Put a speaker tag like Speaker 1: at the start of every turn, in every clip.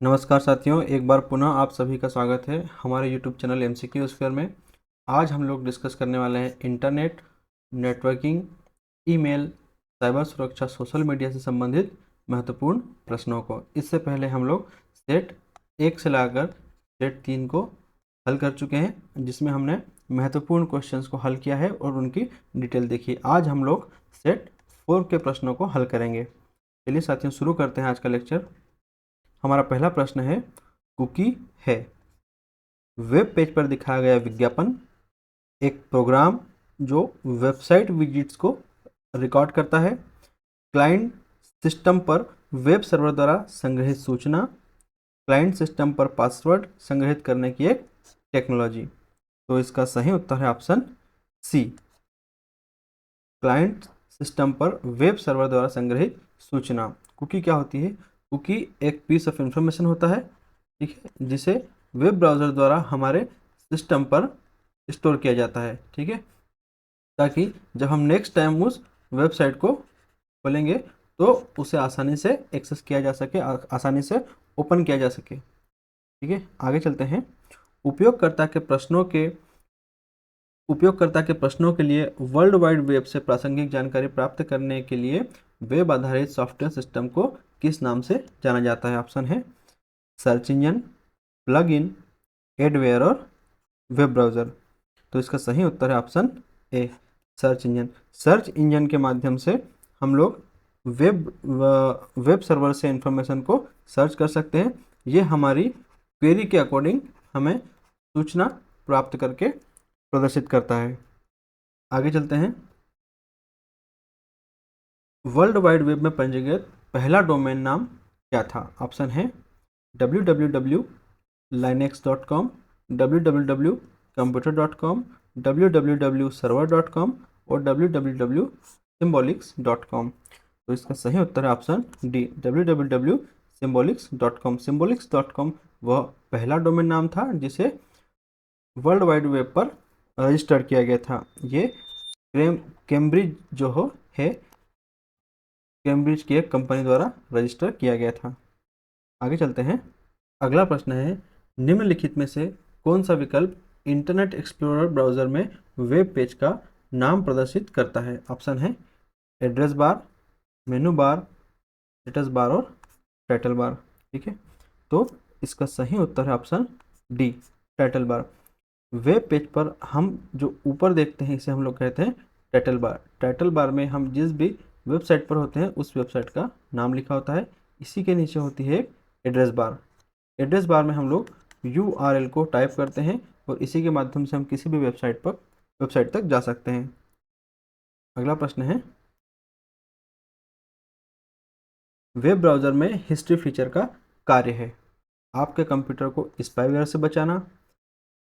Speaker 1: नमस्कार साथियों, एक बार पुनः आप सभी का स्वागत है हमारे YouTube चैनल MCQ स्क्वायर में। आज हम लोग डिस्कस करने वाले हैं इंटरनेट, नेटवर्किंग, ईमेल, साइबर सुरक्षा, सोशल मीडिया से संबंधित महत्वपूर्ण प्रश्नों को। इससे पहले हम लोग सेट 1 से लाकर सेट 3 को हल कर चुके हैं, जिसमें हमने महत्वपूर्ण क्वेश्चंस को हल किया है और उनकी डिटेल देखी। आज हम लोग सेट 4 के प्रश्नों को हल करेंगे। चलिए साथियों, शुरू करते हैं आज का लेक्चर। हमारा पहला प्रश्न है, कुकी है वेब पेज पर दिखाया गया विज्ञापन एक प्रोग्राम जो वेबसाइट विजिट्स को रिकॉर्ड करता है। क्लाइंट सिस्टम पर वेब सर्वर द्वारा संग्रहित सूचना, क्लाइंट सिस्टम पर पासवर्ड संग्रहित करने की एक टेक्नोलॉजी। तो इसका सही उत्तर है ऑप्शन सी, क्लाइंट सिस्टम पर वेब सर्वर द्वारा संग्रहित सूचना। कुकी क्या होती है? कुकी एक पीस ऑफ इंफॉर्मेशन होता है, ठीक है, जिसे वेब ब्राउज़र द्वारा हमारे सिस्टम पर स्टोर किया जाता है, ठीक है, ताकि जब हम नेक्स्ट टाइम उस वेबसाइट को खोलेंगे तो उसे आसानी से एक्सेस किया जा सके, आसानी से ओपन किया जा सके, ठीक है। आगे चलते हैं। उपयोगकर्ता के प्रश्नों के लिए वर्ल्ड वाइड वेब से प्रासंगिक जानकारी प्राप्त करने के लिए वेब आधारित सॉफ्टवेयर सिस्टम को किस नाम से जाना जाता है? ऑप्शन है search engine, plug in, adware और वेब ब्राउज़र। तो इसका सही उत्तर है option A, search engine. Search engine के माध्यम से हम लोग वेब सर्वर से इंफॉर्मेशन को सर्च कर सकते हैं। ये हमारी क्वेरी के अकॉर्डिंग हमें सूचना प्राप्त करके प्रदर्शित करता है। आगे चलते हैं। वर्ल्ड वाइड वेब में पंजीकृत पहला डोमेन नाम क्या था? ऑप्शन है www.linux.com, www.computer.com, www.server.com और www.symbolics.com। तो इसका सही उत्तर है ऑप्शन डी, www.symbolics.com। symbolics.com वह पहला डोमेन नाम था जिसे वर्ल्ड वाइड वेब पर रजिस्टर किया गया था। ये कैम्ब्रिज जो है कैम्ब्रिज की एक कंपनी द्वारा रजिस्टर किया गया था। आगे चलते हैं। अगला प्रश्न है, निम्नलिखित में से कौन सा विकल्प इंटरनेट एक्सप्लोरर ब्राउज़र में वेब पेज का नाम प्रदर्शित करता है? ऑप्शन है एड्रेस बार, मेनू बार, स्टेटस बार और टाइटल बार, ठीक है। तो इसका सही उत्तर है option D, title bar. Web page पर हम जो ऊपर देखते हैं इसे हम लोग कहते हैं टाइटल बार। टाइटल बार में हम जिस भी वेबसाइट पर होते हैं उस वेबसाइट का नाम लिखा होता है। इसी के नीचे होती है एड्रेस बार। एड्रेस बार में हम लोग URL को टाइप करते हैं और इसी के माध्यम से हम किसी भी वेबसाइट तक जा सकते हैं। अगला प्रश्न है, वेब ब्राउज़र में हिस्ट्री फीचर का कार्य है आपके कंप्यूटर को स्पाईवेयर से बचाना,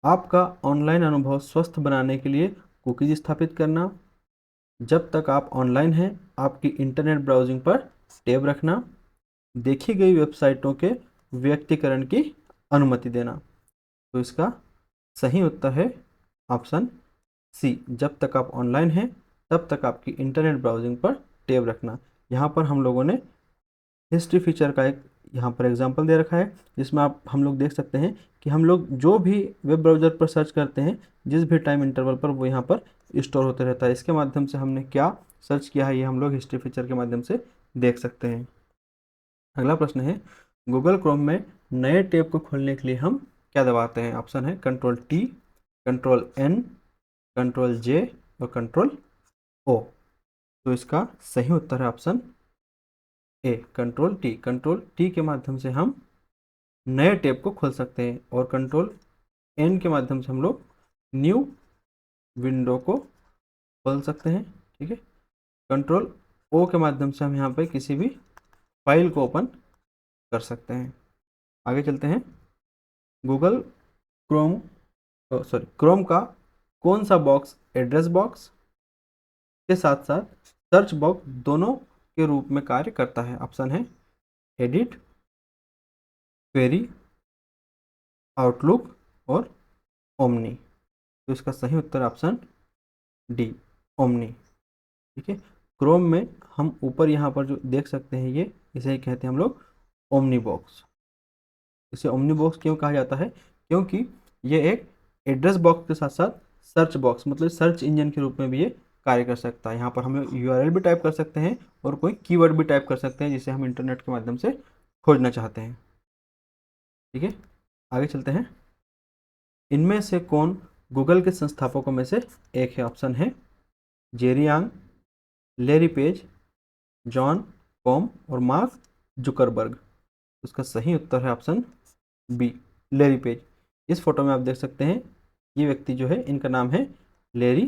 Speaker 1: आपका ऑनलाइन अनुभव स्वस्थ बनाने के लिए कुकीज स्थापित करना, जब तक आप ऑनलाइन हैं आपकी इंटरनेट ब्राउजिंग पर टैब रखना, देखी गई वेबसाइटों के व्यक्तिकरण की अनुमति देना। तो इसका सही उत्तर है ऑप्शन सी, जब तक आप ऑनलाइन हैं तब तक आपकी इंटरनेट ब्राउजिंग पर टैब रखना। यहाँ पर हम लोगों ने हिस्ट्री फीचर का एक यहाँ पर एग्जांपल दे रखा है, जिसमें हम लोग देख सकते हैं कि हम लोग जो भी वेब ब्राउज़र पर सर्च करते हैं जिस भी टाइम इंटरवल पर वो यहाँ पर स्टोर होते रहता है। इसके माध्यम से हमने क्या सर्च किया है ये हम लोग हिस्ट्री फीचर के माध्यम से देख सकते हैं। अगला प्रश्न है, गूगल क्रोम में नए टैब को खोलने के लिए हम क्या दबाते हैं? ऑप्शन है Ctrl+T, Ctrl+N, Ctrl+J और Ctrl+O। तो इसका सही उत्तर है ऑप्शन ए, Ctrl+T। Ctrl+T के माध्यम से हम नए टैब को खोल सकते हैं और Ctrl+N के माध्यम से हम लोग न्यू विंडो को खोल सकते हैं, ठीक है। Ctrl+O के माध्यम से हम यहाँ पे किसी भी फाइल को ओपन कर सकते हैं। आगे चलते हैं। क्रोम का कौन सा बॉक्स एड्रेस बॉक्स के साथ साथ सर्च बॉक्स दोनों के रूप में कार्य करता है? ऑप्शन है एडिट, क्वेरी, आउटलुक और ओमनी। तो इसका सही उत्तर ऑप्शन डी, ओमनी, ठीक है। क्रोम में हम ऊपर यहाँ पर जो देख सकते हैं इसे ही कहते हैं हम लोग ओमनी बॉक्स। इसे ओमनी बॉक्स क्यों कहा जाता है? क्योंकि ये एक एड्रेस बॉक्स के साथ साथ सर्च बॉक्स मतलब सर्च इंजन के रूप में भी ये कार्य कर सकता है। यहाँ पर हम यूआरएल भी टाइप कर सकते हैं और कोई कीवर्ड भी टाइप कर सकते हैं जिसे हम इंटरनेट के माध्यम से खोजना चाहते हैं। ठीक है, आगे चलते हैं। इनमें से कौन गूगल के संस्थापकों में से एक है? ऑप्शन है जेरी यांग, लेरी पेज, जॉन कॉम और मार्क जुकरबर्ग। उसका सही उत्तर है ऑप्शन बी, लेरी पेज। इस फोटो में आप देख सकते हैं ये व्यक्ति जो है इनका नाम है लेरी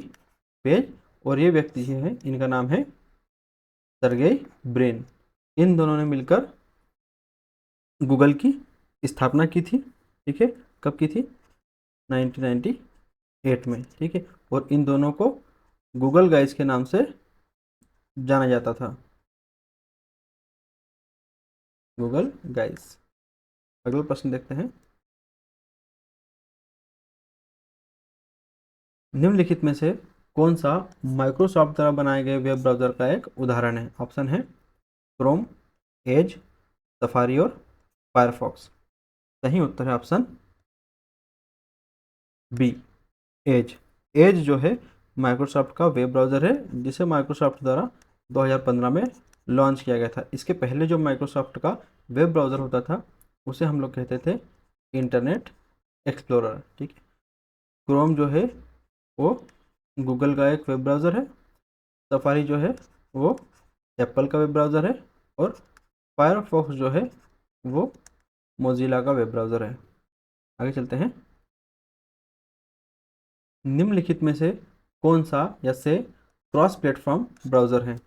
Speaker 1: पेज और ये व्यक्ति जो है इनका नाम है सर्गेई ब्रिन। इन दोनों ने मिलकर गूगल की स्थापना की थी। ठीक है, कब की थी? 1998 में। ठीक है, और इन दोनों को गूगल गाइज के नाम से जाना जाता था, गूगल गाइज। अगला प्रश्न देखते हैं। निम्नलिखित में से कौन सा माइक्रोसॉफ्ट द्वारा बनाए गए वेब ब्राउज़र का एक उदाहरण है? ऑप्शन है क्रोम, एज, सफारी और फायरफॉक्स। सही उत्तर है ऑप्शन बी, एज। एज जो है माइक्रोसॉफ्ट का वेब ब्राउज़र है जिसे माइक्रोसॉफ्ट द्वारा 2015 में लॉन्च किया गया था। इसके पहले जो माइक्रोसॉफ्ट का वेब ब्राउज़र होता था उसे हम लोग कहते थे इंटरनेट एक्सप्लोरर। ठीक है, क्रोम जो है वो गूगल का एक वेब ब्राउज़र है, सफारी जो है वो एप्पल का वेब ब्राउज़र है और फायरफॉक्स जो है वो मोजिला का वेब ब्राउज़र है। आगे चलते हैं। निम्नलिखित में से कौन सा या से क्रॉस प्लेटफॉर्म ब्राउज़र है?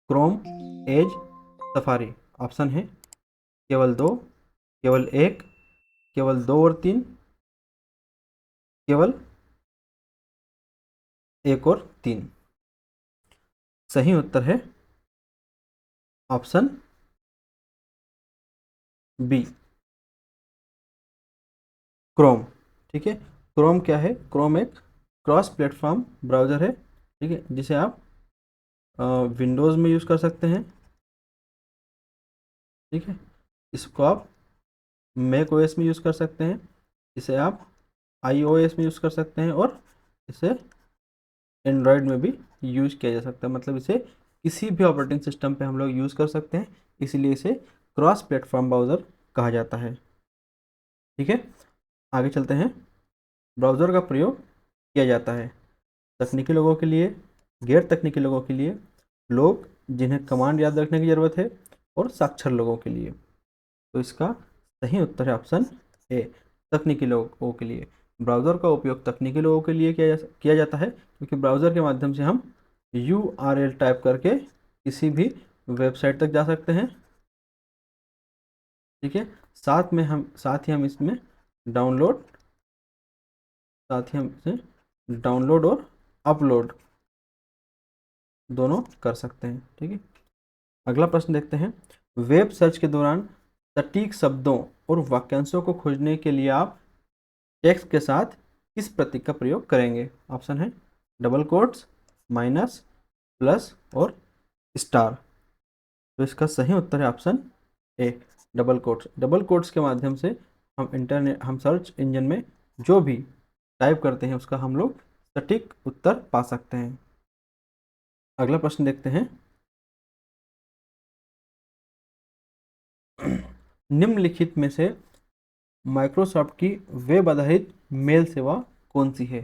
Speaker 1: Chrome, Edge, Safari. ऑप्शन है केवल दो, केवल एक, केवल दो और तीन, केवल एक और तीन। सही उत्तर है ऑप्शन बी, क्रोम। ठीक है, क्रोम क्या है? क्रोम एक क्रॉस प्लेटफॉर्म ब्राउज़र है। ठीक है, जिसे आप विंडोज़ में यूज़ कर सकते हैं। ठीक है, इसको आप मैक ओएस में यूज़ कर सकते हैं, इसे आप iOS में यूज़ कर सकते हैं और इसे एंड्रॉयड में भी यूज़ किया जा सकता है। मतलब इसे किसी भी ऑपरेटिंग सिस्टम पे हम लोग यूज़ कर सकते हैं, इसीलिए इसे क्रॉस प्लेटफॉर्म ब्राउज़र कहा जाता है। ठीक है, आगे चलते हैं। ब्राउज़र का प्रयोग किया जाता है तकनीकी लोगों के लिए, गैर तकनीकी लोगों के लिए, लोग जिन्हें कमांड याद रखने की ज़रूरत है और साक्षर लोगों के लिए। तो इसका सही उत्तर है ऑप्शन ए, तकनीकी लोगों के लिए। ब्राउज़र का उपयोग तकनीकी लोगों के लिए किया जाता है क्योंकि ब्राउज़र के माध्यम से हम URL टाइप करके किसी भी वेबसाइट तक जा सकते हैं। ठीक है, साथ ही हम इसमें डाउनलोड और अपलोड दोनों कर सकते हैं। ठीक है, अगला प्रश्न देखते हैं। वेब सर्च के दौरान सटीक शब्दों और वाक्यांशों को खोजने के लिए आप टेक्स्ट के साथ किस प्रतीक का प्रयोग करेंगे? ऑप्शन है डबल कोट्स, माइनस, प्लस और स्टार। तो इसका सही उत्तर है option A, double quotes. Double quotes के माध्यम से हम सर्च इंजन में जो भी टाइप करते हैं उसका हम लोग सटीक उत्तर पा सकते हैं। अगला प्रश्न देखते हैं। निम्नलिखित में से माइक्रोसॉफ्ट की वेब आधारित मेल सेवा कौन सी है?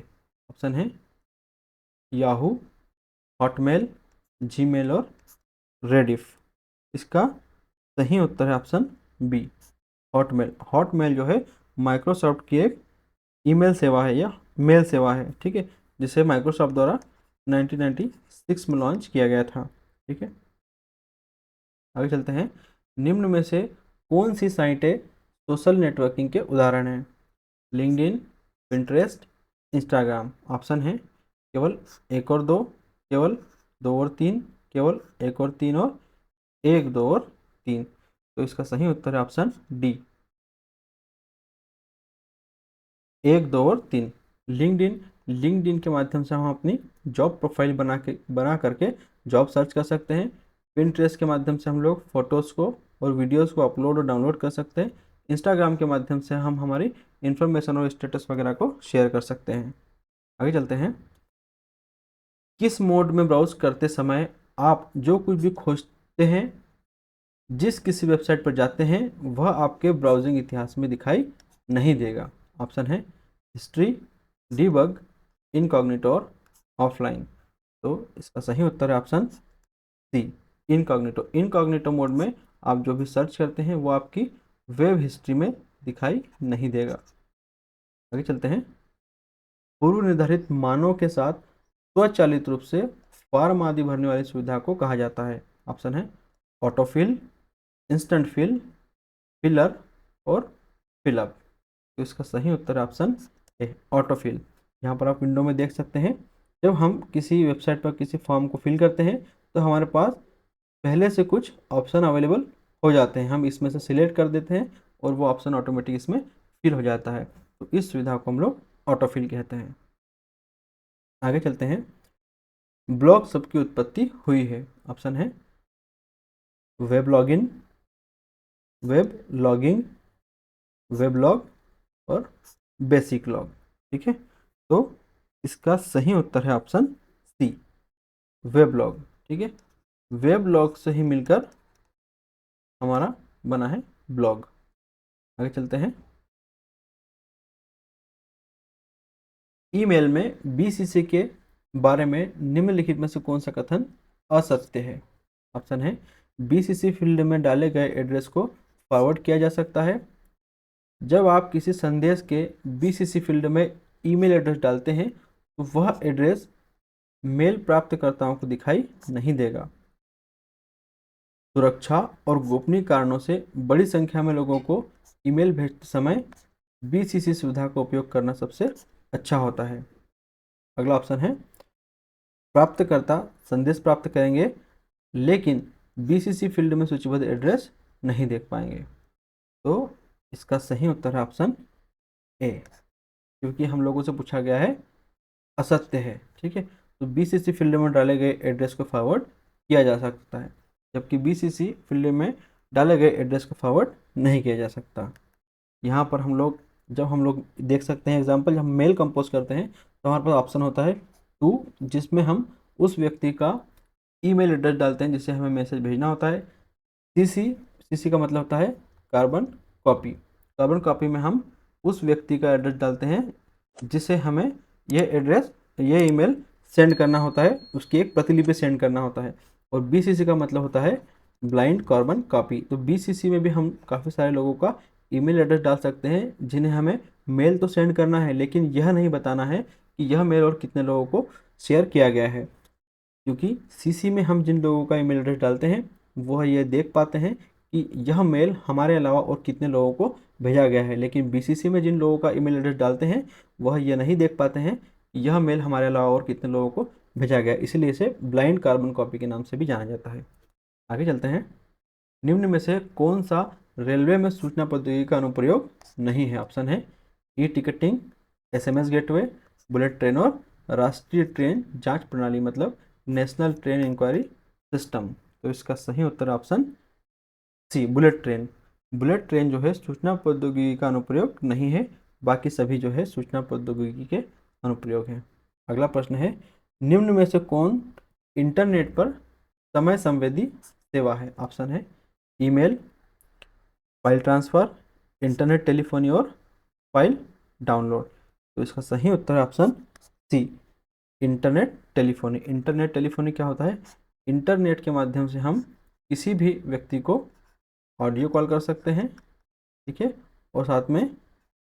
Speaker 1: ऑप्शन है याहू, हॉटमेल, जीमेल और रेडिफ। इसका सही उत्तर है ऑप्शन बी, हॉटमेल। हॉटमेल जो है माइक्रोसॉफ्ट की एक ईमेल सेवा है या मेल सेवा है। ठीक है, जिसे माइक्रोसॉफ्ट द्वारा 1996 में लॉन्च किया गया था। ठीक है, आगे चलते हैं। निम्न में से कौन सी साइटें सोशल नेटवर्किंग के उदाहरण हैं? LinkedIn, Pinterest, Instagram. ऑप्शन है केवल एक और दो, केवल दो और तीन, केवल एक और तीन और एक, दो और तीन। तो इसका सही उत्तर है ऑप्शन डी, एक, दो और तीन। लिंक्डइन के माध्यम से हम अपनी जॉब प्रोफाइल बना करके जॉब सर्च कर सकते हैं। पिंटरेस्ट के माध्यम से हम लोग फोटोज़ को और वीडियोज़ को अपलोड और डाउनलोड कर सकते हैं। इंस्टाग्राम के माध्यम से हम हमारी इंफॉर्मेशन और स्टेटस वगैरह को शेयर कर सकते हैं। आगे चलते हैं। किस मोड में ब्राउज करते समय आप जो कुछ भी खोजते हैं, जिस किसी वेबसाइट पर जाते हैं, वह आपके ब्राउजिंग इतिहास में दिखाई नहीं देगा? ऑप्शन है हिस्ट्री, डीबग, इनकॉग्निटो और ऑफलाइन। तो इसका सही उत्तर है option C, incognito. Incognito mode में आप जो भी सर्च करते हैं वो आपकी वेब हिस्ट्री में दिखाई नहीं देगा। आगे चलते हैं। पूर्व निर्धारित मानों के साथ स्वचालित रूप से फॉर्म आदि भरने वाली सुविधा को कहा जाता है? ऑप्शन है ऑटोफिल, इंस्टेंट फिल, फिलर और फिलअप। तो इसका सही उत्तर है ऑप्शन ए, ऑटोफिल। यहाँ पर आप विंडो में देख सकते हैं, जब हम किसी वेबसाइट पर किसी फॉर्म को फिल करते हैं तो हमारे पास पहले से कुछ ऑप्शन अवेलेबल हो जाते हैं, हम इसमें से सिलेक्ट कर देते हैं और वो ऑप्शन ऑटोमेटिक इसमें फिल हो जाता है। तो इस सुविधा को हम लोग ऑटोफिल कहते हैं। आगे चलते हैं। ब्लॉग सबकी उत्पत्ति हुई है? ऑप्शन है web login, web logging, weblog और बेसिक लॉग। ठीक है, तो इसका सही उत्तर है ऑप्शन सी, वेबलॉग। ठीक है, वेबलॉग से ही मिलकर हमारा बना है ब्लॉग। आगे चलते हैं। ईमेल में बीसीसी के बारे में निम्नलिखित में से कौन सा कथन असत्य है? ऑप्शन है बीसीसी फील्ड में डाले गए एड्रेस को फॉरवर्ड किया जा सकता है। जब आप किसी संदेश के बीसीसी फील्ड में ईमेल एड्रेस डालते हैं तो वह एड्रेस मेल प्राप्तकर्ताओं को दिखाई नहीं देगा। सुरक्षा और गोपनीय कारणों से बड़ी संख्या में लोगों को ईमेल भेजते समय बीसीसी सुविधा का उपयोग करना सबसे अच्छा होता है। अगला ऑप्शन है प्राप्तकर्ता संदेश प्राप्त करेंगे लेकिन बीसीसी फील्ड में सूचीबद्ध एड्रेस नहीं देख पाएंगे। तो इसका सही उत्तर है ऑप्शन ए, क्योंकि हम लोगों से पूछा गया है असत्य है। ठीक है, तो बीसीसी फील्ड में डाले गए एड्रेस को फॉरवर्ड किया जा सकता है, जबकि बीसीसी फील्ड में डाले गए एड्रेस को फॉरवर्ड नहीं किया जा सकता। यहाँ पर जब हम लोग देख सकते हैं एग्जाम्पल, जब हम मेल कंपोज करते हैं तो हमारे पास ऑप्शन होता है टू, जिसमें हम उस व्यक्ति का ईमेल एड्रेस डालते हैं जिसे हमें मैसेज भेजना होता है। सीसी, सीसी का मतलब होता है कार्बन कॉपी। कार्बन कॉपी में हम उस व्यक्ति का एड्रेस डालते हैं जिसे हमें ये ईमेल सेंड करना होता है, उसकी एक प्रतिलिपि सेंड करना होता है। और बीसीसी का मतलब होता है ब्लाइंड कार्बन कॉपी। तो बीसीसी में भी हम काफ़ी सारे लोगों का ईमेल एड्रेस डाल सकते हैं जिन्हें हमें मेल तो सेंड करना है, लेकिन यह नहीं बताना है कि यह मेल और कितने लोगों को शेयर किया गया है। क्योंकि सीसी में हम जिन लोगों का ईमेल एड्रेस डालते हैं वह ये देख पाते हैं कि यह मेल हमारे अलावा और कितने लोगों को भेजा गया है, लेकिन बीसीसी में जिन लोगों का ईमेल एड्रेस डालते हैं वह ये नहीं देख पाते हैं कि यह मेल हमारे अलावा और कितने लोगों को भेजा गया है, इसलिए इसे ब्लाइंड कार्बन कॉपी के नाम से भी जाना जाता है। आगे चलते हैं। निम्न में से कौन सा रेलवे में सूचना प्रौद्योगिकी का अनुप्रयोग नहीं है? ऑप्शन है e ticketing, SMS gateway, bullet train और राष्ट्रीय ट्रेन जांच प्रणाली मतलब नेशनल ट्रेन इंक्वायरी सिस्टम। तो इसका सही उत्तर option C, bullet train. Bullet train जो है सूचना प्रौद्योगिकी का अनुप्रयोग नहीं है, बाकी सभी जो है सूचना प्रौद्योगिकी के अनुप्रयोग हैं। अगला प्रश्न है निम्न में से कौन इंटरनेट पर समय संवेदी सेवा है? ऑप्शन है email, file transfer, internet telephony और फाइल डाउनलोड। तो इसका सही उत्तर है option C, internet telephony. Internet telephony क्या होता है? इंटरनेट के माध्यम से हम किसी भी व्यक्ति को ऑडियो कॉल कर सकते हैं, ठीक है, और साथ में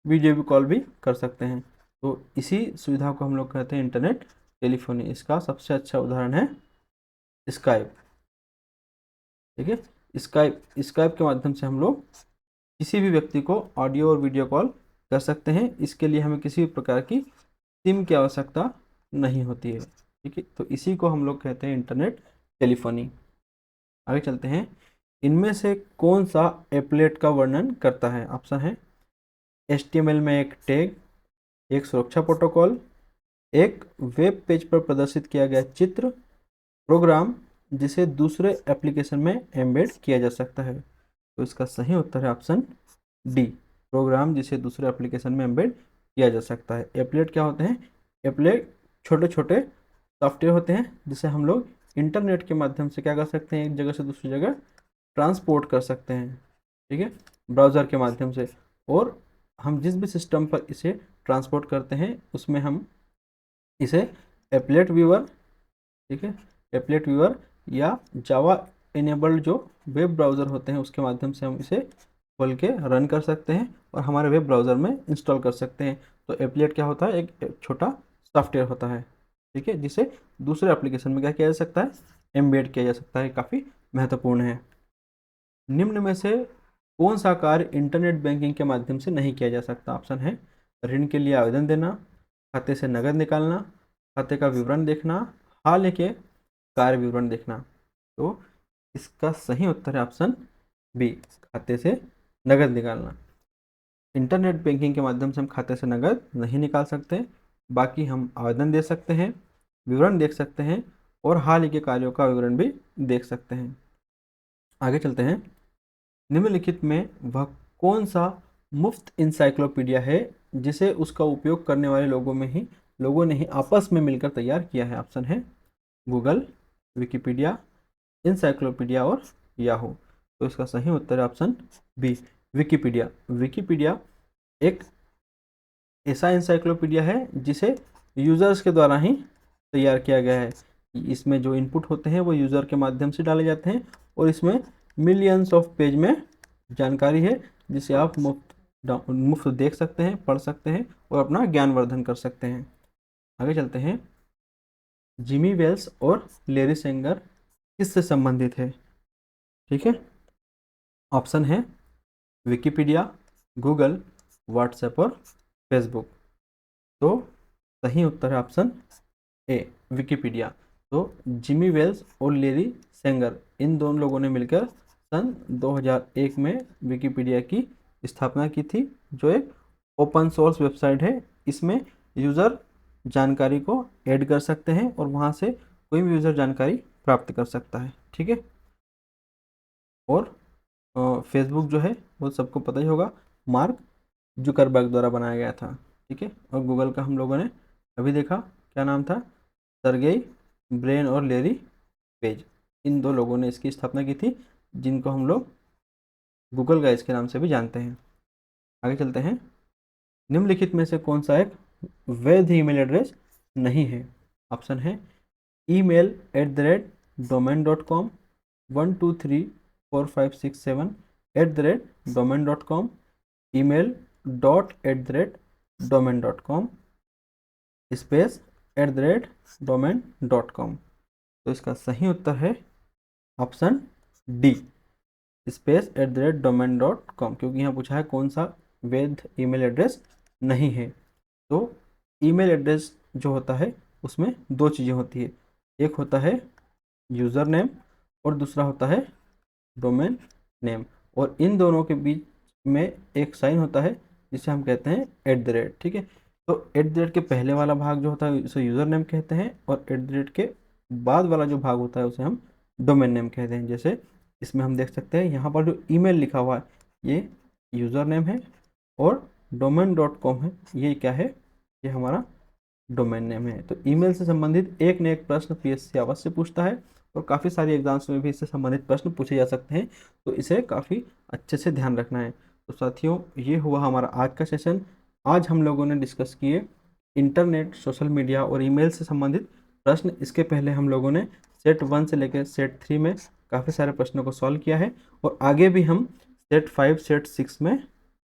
Speaker 1: वीडियो भी कॉल भी कर सकते हैं। तो इसी सुविधा को हम लोग कहते हैं इंटरनेट टेलीफोनी। इसका सबसे अच्छा उदाहरण है स्काइप। ठीक है, स्काइप के माध्यम से हम लोग किसी भी व्यक्ति को ऑडियो और वीडियो कॉल कर सकते हैं। इसके लिए हमें किसी भी प्रकार की सिम की आवश्यकता नहीं होती है। ठीक है, तो इसी को हम लोग कहते हैं इंटरनेट टेलीफोनी। आगे चलते हैं। इनमें से कौन सा एप्लेट का वर्णन करता है? ऑप्शन है HTML में एक टैग, एक सुरक्षा प्रोटोकॉल, एक वेब पेज पर प्रदर्शित किया गया चित्र, प्रोग्राम जिसे दूसरे एप्लीकेशन में एम्बेड किया जा सकता है। तो इसका सही उत्तर है ऑप्शन डी, प्रोग्राम जिसे दूसरे एप्लीकेशन में एम्बेड किया जा सकता है। एप्लेट क्या होते हैं? एप्लेट छोटे छोटे सॉफ्टवेयर होते हैं जिसे हम लोग इंटरनेट के माध्यम से क्या कर सकते हैं, एक जगह से दूसरी जगह ट्रांसपोर्ट कर सकते हैं, ठीक है, ब्राउज़र के माध्यम से। और हम जिस भी सिस्टम पर इसे ट्रांसपोर्ट करते हैं उसमें हम इसे एप्लेट व्यूअर, ठीक है, एप्लेट व्यूअर या जावा इनेबल्ड जो वेब ब्राउज़र होते हैं उसके माध्यम से हम इसे खोल के रन कर सकते हैं और हमारे वेब ब्राउज़र में इंस्टॉल कर सकते हैं। तो एप्लेट क्या होता है? एक छोटा सॉफ्टवेयर होता है, ठीक है, जिसे दूसरे एप्लीकेशन में क्या किया जा सकता है? एम्बेड किया जा सकता है। काफ़ी महत्वपूर्ण है। निम्न में से कौन सा कार्य इंटरनेट बैंकिंग के माध्यम से नहीं किया जा सकता? ऑप्शन है ऋण के लिए आवेदन देना, खाते से नकद निकालना, खाते का विवरण देखना, हाल के कार्य विवरण देखना। तो इसका सही उत्तर है ऑप्शन बी, खाते से नकद निकालना। इंटरनेट बैंकिंग के माध्यम से हम खाते से नकद नहीं निकाल सकते, बाकी हम आवेदन दे सकते हैं, विवरण देख सकते हैं और हाल ही के कार्यों का विवरण भी देख सकते हैं। आगे चलते हैं। निम्नलिखित में वह कौन सा मुफ्त इंसाइक्लोपीडिया है जिसे उसका उपयोग करने वाले लोगों ने ही आपस में मिलकर तैयार किया है? ऑप्शन है गूगल, विकिपीडिया, इंसाइक्लोपीडिया और याहू। तो इसका सही उत्तर है ऑप्शन बी, विकिपीडिया। विकिपीडिया एक ऐसा इंसाइक्लोपीडिया है जिसे यूज़र्स के द्वारा ही तैयार किया गया है। इसमें जो इनपुट होते हैं वो यूज़र के माध्यम से डाले जाते हैं और इसमें मिलियंस ऑफ पेज में जानकारी है जिसे आप मुफ्त देख सकते हैं, पढ़ सकते हैं और अपना ज्ञानवर्धन कर सकते हैं। आगे चलते हैं। जिमी वेल्स और लेरी सेंगर किससे संबंधित है? ठीक है, ऑप्शन है विकिपीडिया, गूगल, व्हाट्सएप और फेसबुक। तो सही उत्तर है ऑप्शन ए, विकिपीडिया। तो जिमी वेल्स और लेरी सेंगर इन दोनों लोगों ने मिलकर सन 2001 में विकिपीडिया की स्थापना की थी, जो एक ओपन सोर्स वेबसाइट है। इसमें यूज़र जानकारी को ऐड कर सकते हैं और वहाँ से कोई भी यूज़र जानकारी प्राप्त कर सकता है, ठीक है। और फेसबुक जो है वो सबको पता ही होगा, मार्क जुकरबर्ग द्वारा बनाया गया था, ठीक है। और गूगल का हम लोगों ने अभी देखा, क्या नाम था? सर्गेई ब्रेन और लेरी पेज। इन दो लोगों ने इसकी स्थापना की थी, जिनको हम लोग गूगल गाइस के नाम से भी जानते हैं। आगे चलते हैं। निम्नलिखित में से कौन सा एक वैध ईमेल एड्रेस नहीं है? ऑप्शन है email@domain.com, 1234567@domain.com, email.@domain.com, space @domain.com। तो इसका सही उत्तर है ऑप्शन डी, स्पेस @domain.com, क्योंकि यहाँ पूछा है कौन सा वैध ईमेल एड्रेस नहीं है। तो ईमेल एड्रेस जो होता है उसमें दो चीज़ें होती है, एक होता है यूज़र नेम और दूसरा होता है डोमेन नेम, और इन दोनों के बीच में एक साइन होता है जिसे हम कहते हैं @ ठीक है। तो @ के पहले वाला भाग जो होता है उसे यूज़र नेम कहते हैं और @ के बाद वाला जो भाग होता है उसे हम डोमेन नेम कहते हैं। जैसे इसमें हम देख सकते हैं यहाँ पर जो ईमेल लिखा हुआ है ये यूज़र नेम है और domain.com है, ये क्या है? ये हमारा डोमेन नेम है। तो ईमेल से संबंधित एक न एक प्रश्न पीएससी अवश्य पूछता है और काफ़ी सारी एग्जाम्स में भी इससे संबंधित प्रश्न पूछे जा सकते हैं, तो इसे काफ़ी अच्छे से ध्यान रखना है। तो साथियों, ये हुआ हमारा आज का सेशन। आज हम लोगों ने डिस्कस किए इंटरनेट, सोशल मीडिया और ईमेल से संबंधित प्रश्न। इसके पहले हम लोगों ने सेट 1 से लेकर सेट 3 में काफ़ी सारे प्रश्नों को सॉल्व किया है और आगे भी हम सेट 5, सेट 6 में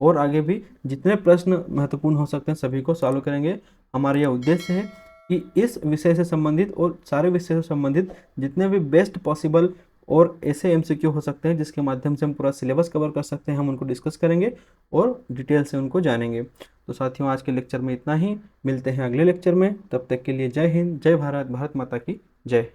Speaker 1: और आगे भी जितने प्रश्न महत्वपूर्ण हो सकते हैं सभी को सॉल्व करेंगे। हमारा यह उद्देश्य है कि इस विषय से संबंधित और सारे विषय से संबंधित जितने भी बेस्ट पॉसिबल और ऐसे एमसीक्यू हो सकते हैं जिसके माध्यम से हम पूरा सिलेबस कवर कर सकते हैं, हम उनको डिस्कस करेंगे और डिटेल से उनको जानेंगे। तो साथियों, आज के लेक्चर में इतना ही। मिलते हैं अगले लेक्चर में, तब तक के लिए जय हिंद, जय भारत, भारत माता की जय।